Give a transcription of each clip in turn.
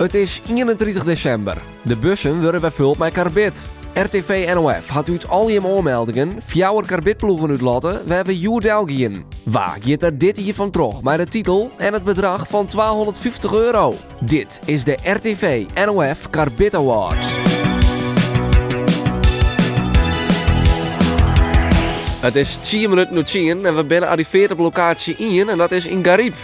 Het is 31 december. De bussen worden bevuld met karbid. RTV NOF had uit al je aanmeldingen 4 karbidploegen uitlaten. We hebben Joerdelgien. Waar gaat er dit hier van terug met de titel en het bedrag van €250? Dit is de RTV NOF Karbid Awards. Het is 10 minuten nu 10 en we zijn arriveerd op locatie 1 en dat is in Gariep.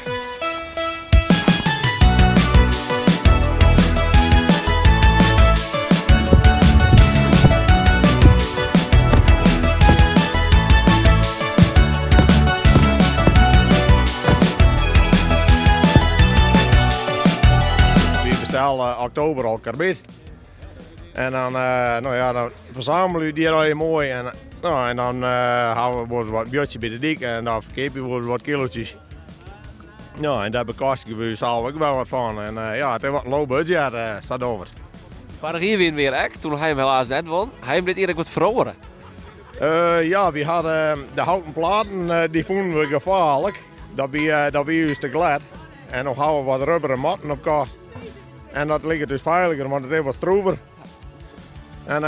Oktober al karbid. En dan, dan verzamelen we die al mooi en dan houden we wat bjotje bij de dik en dan verkepen we wat kilootjes. Ja, en daar bekostigen we zelf ook wel wat van. En het is wat low budget staat over. Waar hier weer echt, toen hij hem helaas net won. Hij heeft dit eerlijk wat verloren. We hadden de houten platen, die vonden we gevaarlijk. Dat was te glad. En nog houden we wat rubberen matten op kast. En dat ligt dus veiliger, want het is wat stroever. En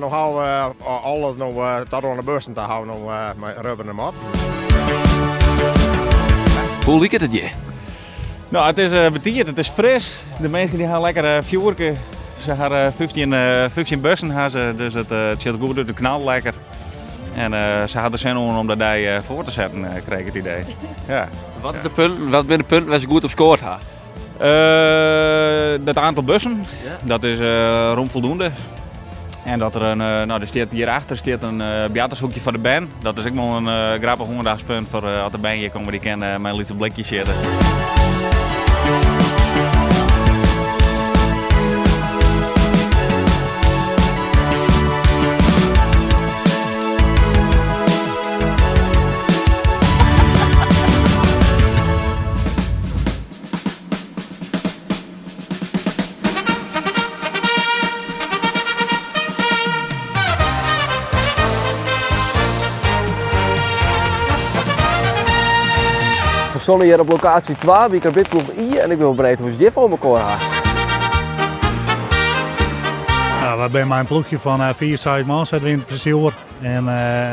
nog houden we alles nog tot aan de bussen te houden met rubber en mat. Hoe liep het je? Nou, het is betiert, het is fris. De mensen die gaan lekker fjorken. Ze gaan 15 bussen, dus het zit goed uit de knal lekker. En ze hadden zin om dat daar voor te zetten, kreeg ik het idee. Ja. Wat is de punten? Wat zijn de punten waar ze goed op scoort hebben? Dat aantal bussen, ja. Dat is ruim voldoende. En dat er er staat hierachter een bejaardershoekje voor de band. Dat is ook nog een grappig honderdagspunt voor als de band hier komen die kennen mijn lieve blikjes zitten. We stonden hier op locatie 2 bij karbidploeg I en ik wil breed hoe ze dit voor elkaar hebben. Ja, we zijn mijn ploegje van 4, 6 man zitten we in het plezier en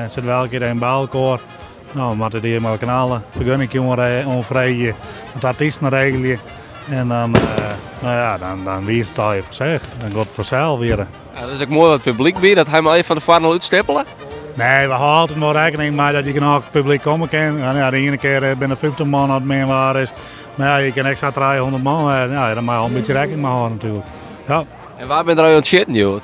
zitten we elke keer in bij elkaar. Nou, we moeten die helemaal kanalen, vergunning onvrij, het artiesten regelen en dan wie het al even zeg, dan gaat het vanzelf weer. Ja, dat is ook mooi wat het publiek weer, dat hij maar even van de vaart al uitstippelen. Nee, we houden altijd maar rekening mee dat je genoeg publiek komen kan. Ja, de ene keer binnen 50 man als het meer waar is. Maar ja, je kan extra 300 man. Ja, dan moet je al een beetje rekening mee houden natuurlijk. Ja. En waar ben je er aan het zitten, Jood?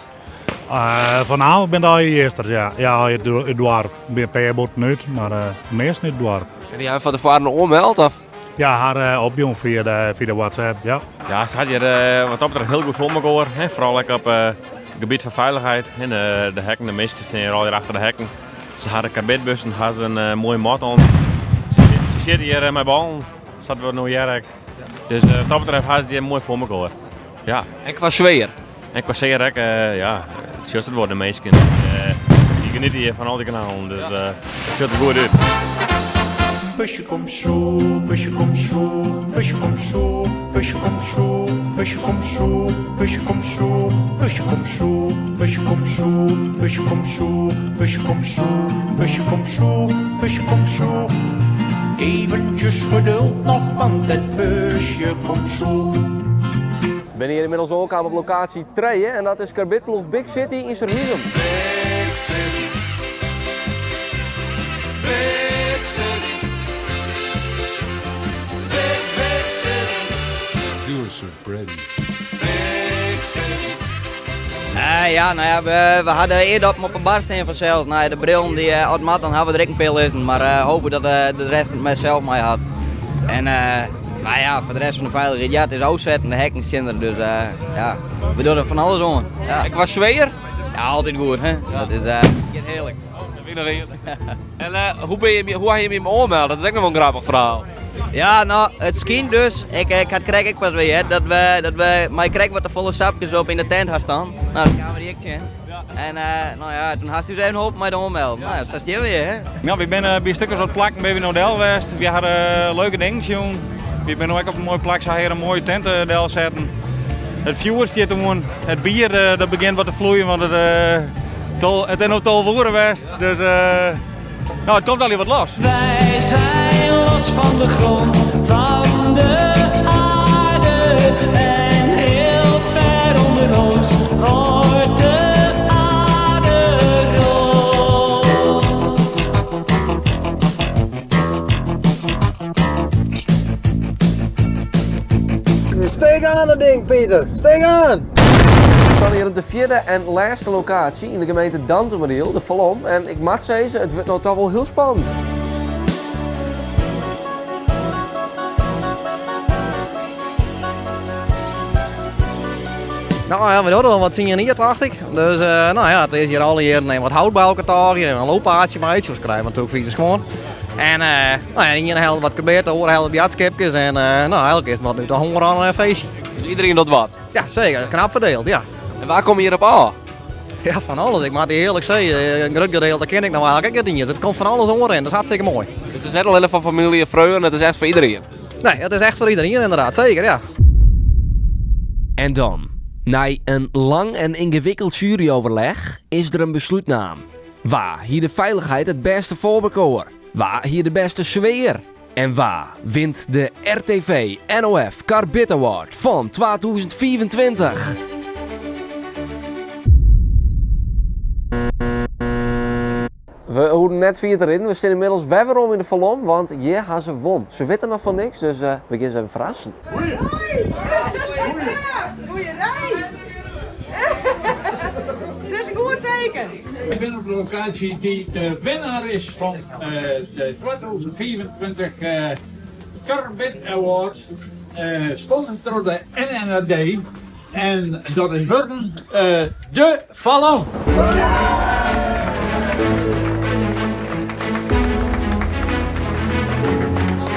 Vanavond ben ik eerst, ja. Ja, het dorp. Een paar boten uit, maar meest niet het dorp. En die hebben van de vaart nog omheld of? Ja, haar opjong via de WhatsApp, ja. Ja, ze hadden hier wat dat betreft heel goed voor elkaar. Vooral lekker op gebied van veiligheid. En de hekken, de meisjes zijn al hier achter de hekken. Ze hadden karbidbussen, hadden ze een mooie mat aan. Ze zitten hier met ballen, dat wordt nog jaren. Dus wat dat betreft hadden ze hier mooi voor elkaar. Ja. En qua sfeer? En qua sfeer, het juist het worden de meisjes. Die genieten hier van al die kanalen, dus het ziet er goed uit. Busje komt zo, busje komt zo, busje komt zo, busje komt zo, busje komt zo, busje komt zo, busje komt zo, busje komt zo, busje komt zo, busje komt zo, busje komt zo, busje komt zo. Eventjes geduld nog, want het busje komt zo. Ik ben hier inmiddels ook aan op locatie 3 en dat is karbidploeg Big City in Surhuizen. Big City, Big City. Big City. Do us so pretty. Big City. We hadden eerder op een bar staan vanzelfs. De bril die automaat, dan hebben we er ook een pil in. Maar hopen dat de rest het zelf mee had. En voor de rest van de veiligheid, ja, het is uitzetten, de hekken zijn er. Dus we doen er van alles aan. Ja. En qua sfeer? Ja, altijd goed, hè. Ja. Dat is heerlijk. En hoe heb je hem aanmelden? Dat is ook nog wel een grappig verhaal. Ja, nou, het schijnt dus, ik had krijg ik pas weer, dat we maar krijgen wat de volle sapjes op in de tent gaan staan. Nou, dan gaan we die zien. En toen had hij zijn hoop met de ommelden. Nou, dat is hier weer, hè. Ja, we zijn bij stukken wat plakken bij Nodel geweest. We hadden leuke dingen, jongen. We zijn ook op een mooie plek, ze hier een mooie tent zetten. Het vuur staat gewoon, het bier dat begint wat te vloeien, want het is nog tol voeren geweest. Dus nou, het komt al wat los. Wij zijn los van de grond, van de aarde. En heel ver onder ons wordt de aarde rond. Steek aan dat ding, Pieter. Steek aan! We staan hier op de vierde en laatste locatie in de gemeente Dantemariel, de Valom. En ik moet zeggen, het wordt nou toch wel heel spannend. Nou ja, we hadden al wat zien hier, dacht ik. Dus nou ja, het is hier al hier wat hout bij elkaar tagen, een looppaardje bij, zoals krijgen we natuurlijk fietsers gewoon. En nou ja, hier helft wat gebeurt, de andere helft jatskipjes en nou eigenlijk is het wat nu toch honger aan een feestje. Dus iedereen dat wat? Ja, zeker, knap verdeeld, ja. En waar kom je hier op aan? Ja, van alles. Ik moet eerlijk zeggen, een groot gedeelte ken ik nou eigenlijk niet. Het komt van alles onder en dat is hartstikke mooi. Dus het is net alleen van familie en vrouwen, het is echt voor iedereen? Nee, het is echt voor iedereen inderdaad, zeker, ja. En dan, na een lang en ingewikkeld juryoverleg, is er een besluitnaam. Waar hier de veiligheid het beste voorbekoor? Waar hier de beste sfeer? En waar wint de RTV NOF Karbit Award van 2024? We houden net vier erin. We zitten inmiddels weerom in de Valom, want hier gaan ze won. Ze weten nog van niks, dus we gaan ze even verrassen. Goeie rij! Dat is een goed teken. Ik ben op de locatie die de winnaar is van de 2024 Karbit Awards. Sponsor door de NNRD. En dat is worden de Valom.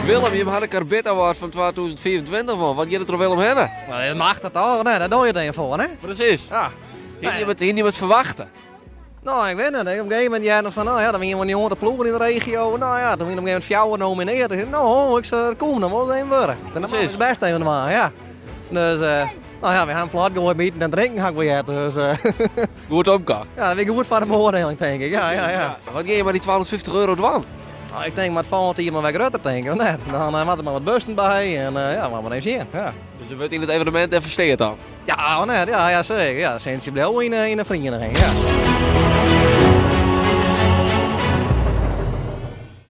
Willem, je hebt de Karbit Award van 2024 van. Wat gaat het er wel om hebben? Nou, je mag dat toch, nee, daar doe je het even voor, hè? Precies. Ja. Hier niet wat verwachten. Nou, ik weet het. Op een gegeven moment jij nog van, nou ja, dan ben je niet de ploegen in de regio. Nou ja, toen ben je op een gegeven moment fjouwer nomineerd. Nou, ik zei, kom, dan moet het een worden. Dan is het best even maar, ja. Dus, nou ja, we gaan plat gewoon eten en drinken gaan we weer. Dus, goed opgaan. Ja, dat ben ik goed van de beoordeling, denk ik. Ja. Wat ga je maar die €250 doen? Nou, ik denk, maar het valt hier maar weg Rutter, denk ik. Nee, dan moet er maar wat bussen bij en ja, maar even zien. Ja. Dus je wordt in het evenement investeerd dan? Ja, nee, ja, zeker. Ja, sinds je blijft in de vereniging, ja.